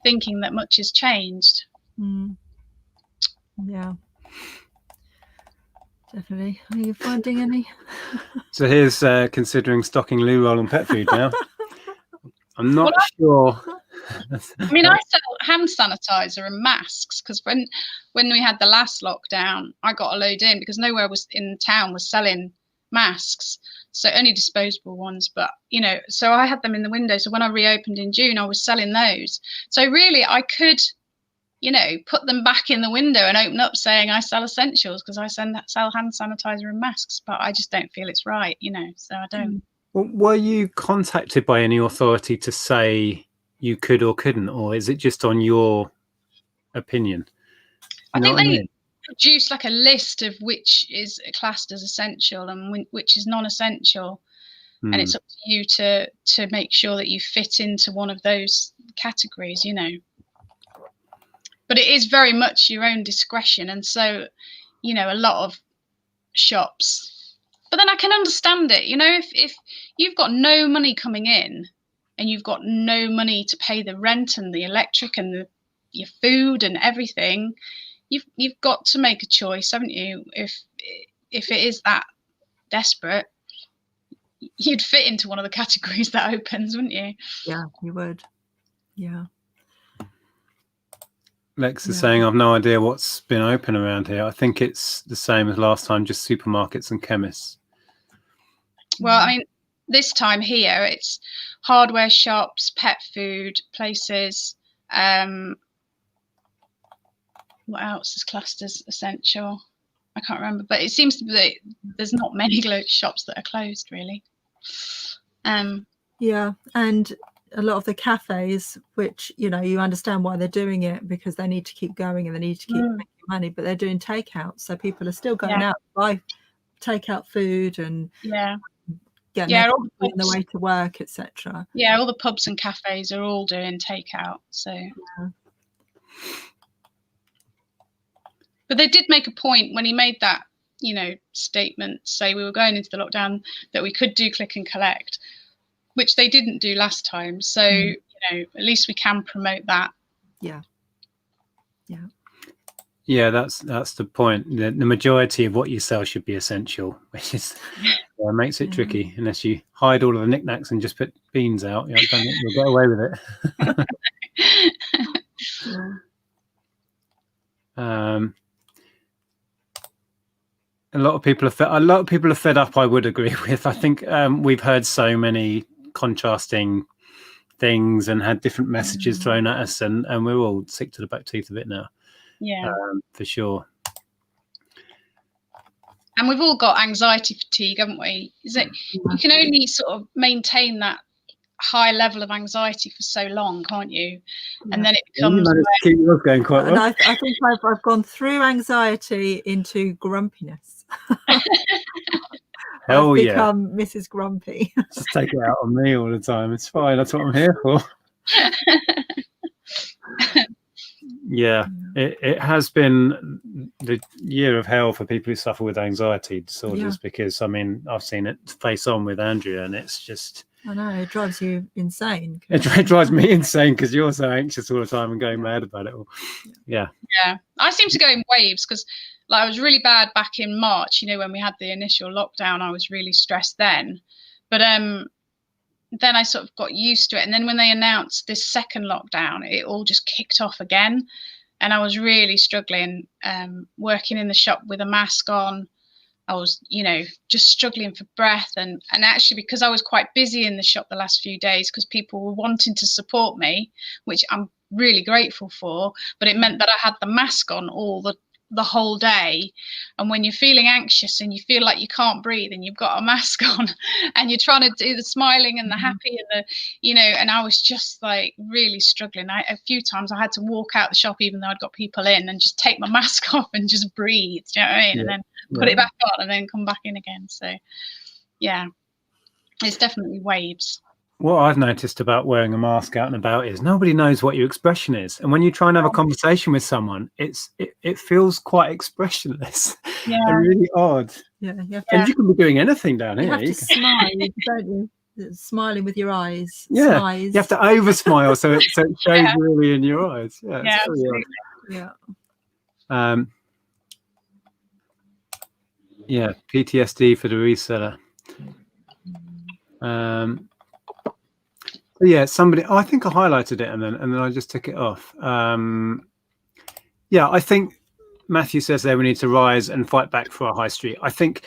thinking that much has changed. Yeah. Definitely. Are you finding any? So here's considering stocking loo roll and pet food now. I'm not sure. I mean, I sell hand sanitizer and masks, because when we had the last lockdown, I got a load in because nowhere in town was selling masks, so only disposable ones. But so I had them in the window. So when I reopened in June, I was selling those. So really, I could put them back in the window and open up saying I sell essentials, because I sell hand sanitizer and masks, but I just don't feel it's right, so I don't. Well, were you contacted by any authority to say you could or couldn't, or is it just on your opinion? I think they produce like a list of which is classed as essential and which is non-essential, and it's up to you to make sure that you fit into one of those categories, But it is very much your own discretion. And so, a lot of shops, but then I can understand it, if you've got no money coming in and you've got no money to pay the rent and the electric and your food and everything, you've got to make a choice, haven't you? If it is that desperate, you'd fit into one of the categories that opens, wouldn't you? Yeah, you would. Yeah. Lex is saying, I've no idea what's been open around here. I think it's the same as last time, just supermarkets and chemists. Well, I mean, this time here, it's hardware shops, pet food places. What else is classed as essential? I can't remember, but it seems to be that there's not many shops that are closed, really. Yeah, and a lot of the cafes, which you understand why they're doing it, because they need to keep going and they need to keep making money, but they're doing takeout, so people are still going out to buy takeout food and getting on the way to work, etc. Yeah, all the pubs and cafes are all doing takeout. So, but they did make a point when he made that statement to say we were going into the lockdown that we could do click and collect, which they didn't do last time. So at least we can promote that. That's the point. The majority of what you sell should be essential, which is makes it tricky. Unless you hide all of the knickknacks and just put beans out, you'll get away with it. A lot of people are fed up. I would agree with. I think we've heard so many contrasting things and had different messages thrown at us, and we're all sick to the back teeth of it now. For sure. And we've all got anxiety fatigue, haven't we? You can only sort of maintain that high level of anxiety for so long, can't you? And then it becomes. You managed to keep yours going quite well. And I think I've gone through anxiety into grumpiness. Hell I've become Mrs. Grumpy. Just take it out on me all the time. It's fine. That's what I'm here for. It has been the year of hell for people who suffer with anxiety disorders because I've seen it face on with Andrea, and it's just. I know, it drives you insane. It drives me insane because you're so anxious all the time and going mad about it all. Yeah. I seem to go in waves because I was really bad back in March, when we had the initial lockdown. I was really stressed then. But then I sort of got used to it. And then when they announced this second lockdown, it all just kicked off again. And I was really struggling, working in the shop with a mask on. I was, just struggling for breath. And actually, because I was quite busy in the shop the last few days, because people were wanting to support me, which I'm really grateful for, but it meant that I had the mask on the whole day. And when you're feeling anxious and you feel like you can't breathe and you've got a mask on and you're trying to do the smiling and the happy and the, and I was just like really struggling. A few times I had to walk out the shop, even though I'd got people in, and just take my mask off and just breathe. Do you know what I mean? And then put it back on and then come back in again. So it's definitely waves. What I've noticed about wearing a mask out and about is nobody knows what your expression is, and when you try and have a conversation with someone, it feels quite expressionless and really odd. And you can be doing anything down here. You have to smile, don't you? Smiling with your eyes. You have to over smile so it shows really in your eyes. PTSD for the reseller. Somebody. I think I highlighted it and then I just took it off. I think Matthew says there we need to rise and fight back for our high street. I think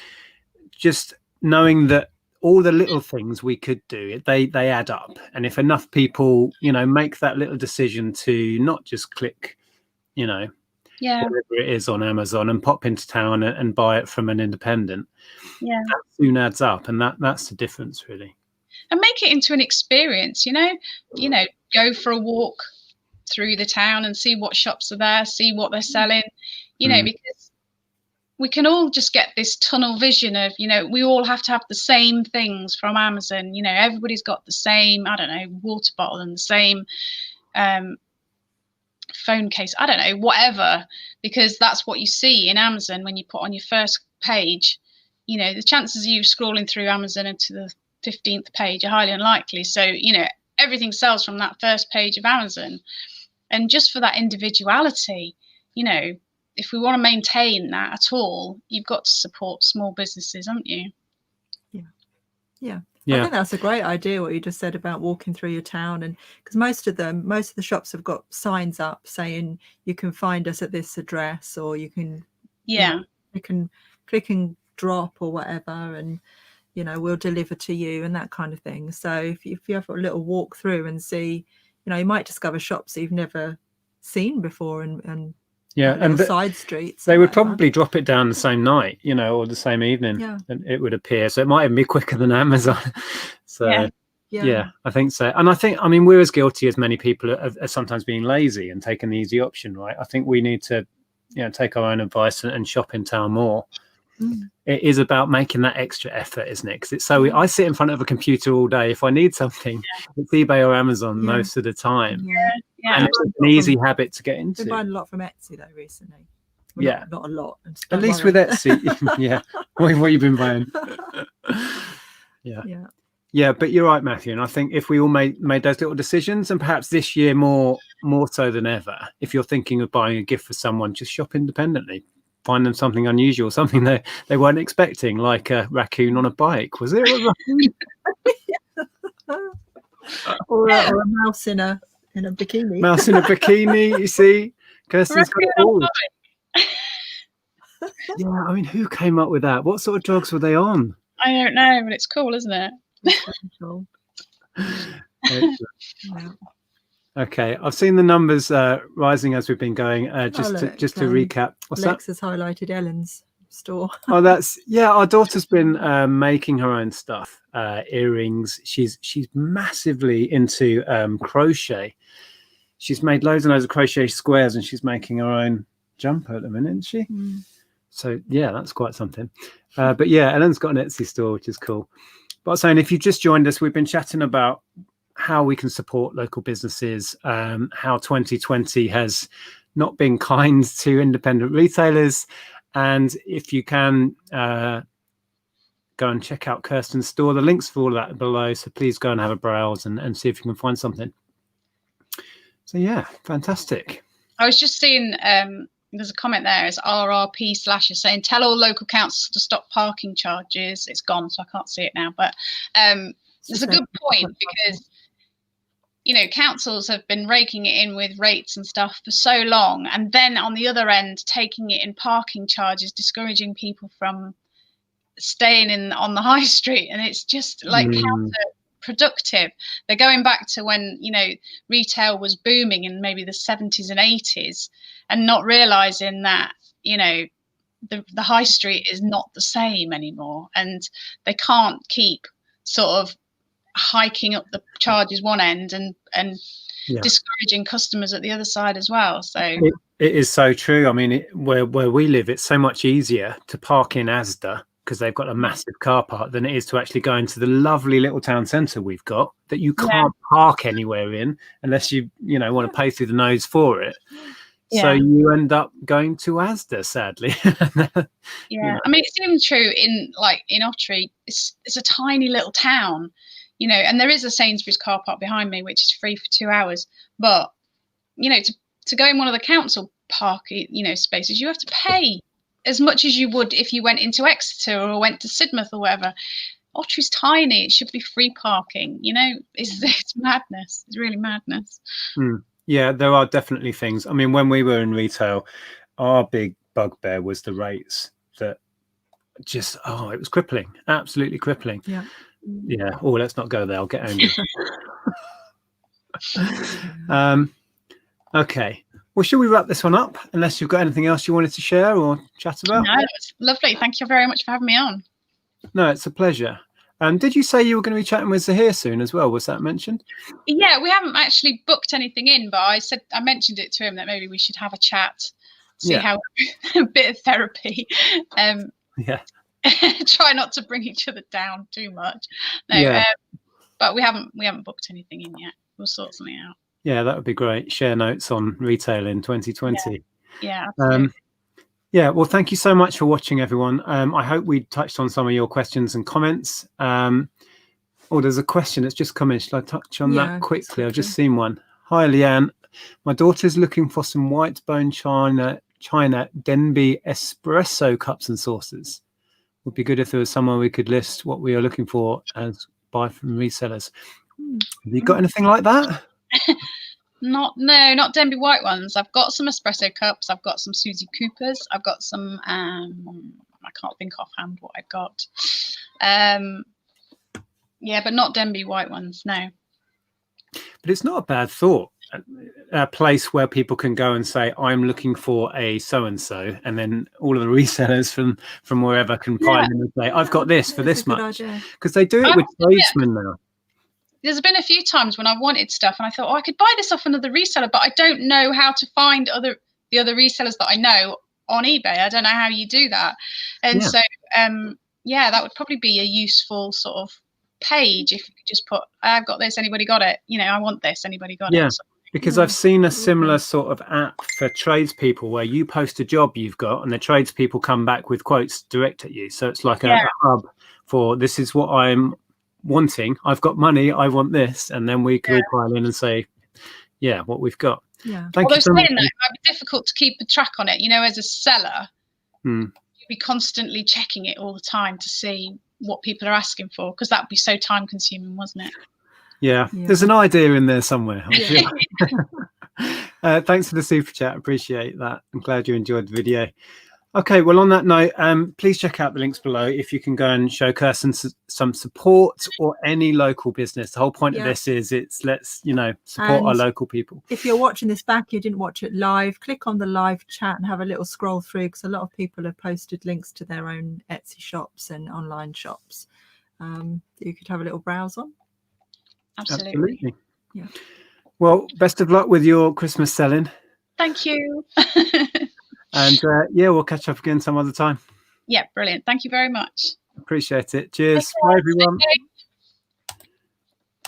just knowing that all the little things we could do, they add up, and if enough people, make that little decision to not just click, whatever it is on Amazon and pop into town and buy it from an independent, that soon adds up, and that's the difference really. And make it into an experience, go for a walk through the town and see what shops are there, see what they're selling, because we can all just get this tunnel vision of, we all have to have the same things from Amazon. Everybody's got the same, water bottle and the same phone case, whatever, because that's what you see in Amazon when you put on your first page. The chances of you scrolling through Amazon into the 15th page are highly unlikely. So everything sells from that first page of Amazon, and just for that individuality, if we want to maintain that at all, you've got to support small businesses, haven't you? I think that's a great idea what you just said about walking through your town, and because most of the shops have got signs up saying you can find us at this address, or you can you can click and drop or whatever, and we'll deliver to you and that kind of thing. So if you have a little walk through and see, you might discover shops that you've never seen before, and side streets. They would probably drop it down the same night, or the same evening, and it would appear. So it might even be quicker than Amazon. So I think so. And I think, we're as guilty as many people of sometimes being lazy and taking the easy option, right? I think we need to, take our own advice and shop in town more. It is about making that extra effort, isn't it? Because it's I sit in front of a computer all day. If I need something, it's eBay or Amazon most of the time. And it's an easy habit to get into. I've been buying a lot from Etsy though recently. Well, Yeah, not a lot. at least with Etsy. Yeah, what have you been buying? Yeah, but you're right, Matthew, and I think if we all made those little decisions, and perhaps this year more so than ever, if you're thinking of buying a gift for someone, just shop independently. Find them something unusual, something they weren't expecting, like a raccoon on a bike. Was it a raccoon? or a mouse in a bikini. Mouse in a bikini, you see? Kirsten's got it all. Yeah, I mean, who came up with that? What sort of drugs were they on? I don't know, but it's cool, isn't it? Cool. Okay, I've seen the numbers rising as we've been going. Just to recap, what's Lex has highlighted Ellen's store. Oh, our daughter's been making her own stuff, earrings. She's massively into crochet. She's made loads and loads of crochet squares, and she's making her own jumper at the minute, isn't she? So yeah, that's quite something. But yeah, Ellen's got an Etsy store, which is cool. But I was saying, if you've just joined us, we've been chatting about how we can support local businesses, how 2020 has not been kind to independent retailers. And if you can go and check out Kirsten's store, the links for all of that are below. So please go and have a browse and see if you can find something. So yeah, fantastic. I was just seeing there's a comment there. It's RRP / is saying, tell all local councils to stop parking charges. It's gone, so I can't see it now. But it's a good point, because councils have been raking it in with rates and stuff for so long, and then on the other end taking it in parking charges, discouraging people from staying on the high street, and it's just like counterproductive. They're going back to when retail was booming in maybe the 70s and 80s, and not realizing that the high street is not the same anymore, and they can't keep sort of hiking up the charges one end and discouraging customers at the other side as well. So it is so true. I mean, where we live, it's so much easier to park in Asda, because they've got a massive car park, than it is to actually go into the lovely little town centre we've got that you can't park anywhere in unless you want to pay through the nose for it. So you end up going to Asda, sadly. I mean, it's even true in Ottery. It's a tiny little town, and there is a Sainsbury's car park behind me, which is free for 2 hours. But to go in one of the council park spaces, you have to pay as much as you would if you went into Exeter or went to Sidmouth or whatever. Ottery's tiny; it should be free parking. It's madness. It's really madness. Yeah, there are definitely things. I mean, when we were in retail, our big bugbear was the rates that just, it was crippling, absolutely crippling. Yeah. Oh, let's not go there. I'll get angry. Okay. Well, should we wrap this one up? Unless you've got anything else you wanted to share or chat about? No, it's lovely. Thank you very much for having me on. No, it's a pleasure. Did you say you were going to be chatting with Zahir soon as well? Was that mentioned? Yeah, we haven't actually booked anything in, but I mentioned it to him that maybe we should have a chat, see how a bit of therapy. Try not to bring each other down too much. No, but we haven't booked anything in yet. We'll sort something out. Yeah, that would be great. Share notes on retail in 2020. Yeah. Absolutely. Well, thank you so much for watching, everyone. I hope we touched on some of your questions and comments. There's a question that's just come in. Shall I touch on that quickly? I've just seen one. Hi, Leanne. My daughter's looking for some white bone China Denby espresso cups and saucers. Would be good if there was somewhere we could list what we are looking for as buy from resellers. Have you got anything like that? Not Denby white ones. I've got some espresso cups. I've got some Susie Coopers. I've got some. I can't think offhand what I've got. But not Denby white ones. No. But it's not a bad thought. A place where people can go and say, "I'm looking for a so and so," and then all of the resellers from wherever can pile in and say, "I've got this for this much," because they do it with tradesmen now. There's been a few times when I've wanted stuff and I thought, I could buy this off another reseller, but I don't know how to find the other resellers that I know on eBay. I don't know how you do that. And so, that would probably be a useful sort of page if you could just put, I've got this, anybody got it? I want this, anybody got it? Because I've seen a similar sort of app for tradespeople where you post a job you've got and the tradespeople come back with quotes direct at you. So it's like a hub for, this is what I'm wanting. I've got money. I want this. And then we could all pile in and say, yeah, what we've got. Yeah. Thank you so much. That, it might be difficult to keep a track on it. You know, as a seller, you'd be constantly checking it all the time to see what people are asking for, because that would be so time consuming, wasn't it? Yeah, there's an idea in there somewhere. Thanks for the super chat. Appreciate that. I'm glad you enjoyed the video. Okay, well, on that note, please check out the links below if you can go and show Kirsten some support or any local business. The whole point of this is let's, support our local people. If you're watching this back, you didn't watch it live, click on the live chat and have a little scroll through, because a lot of people have posted links to their own Etsy shops and online shops. You could have a little browse on. Absolutely. Yeah. Well, best of luck with your Christmas selling. Thank you. And we'll catch up again some other time. Yeah, brilliant. Thank you very much. Appreciate it. Cheers. Bye, everyone.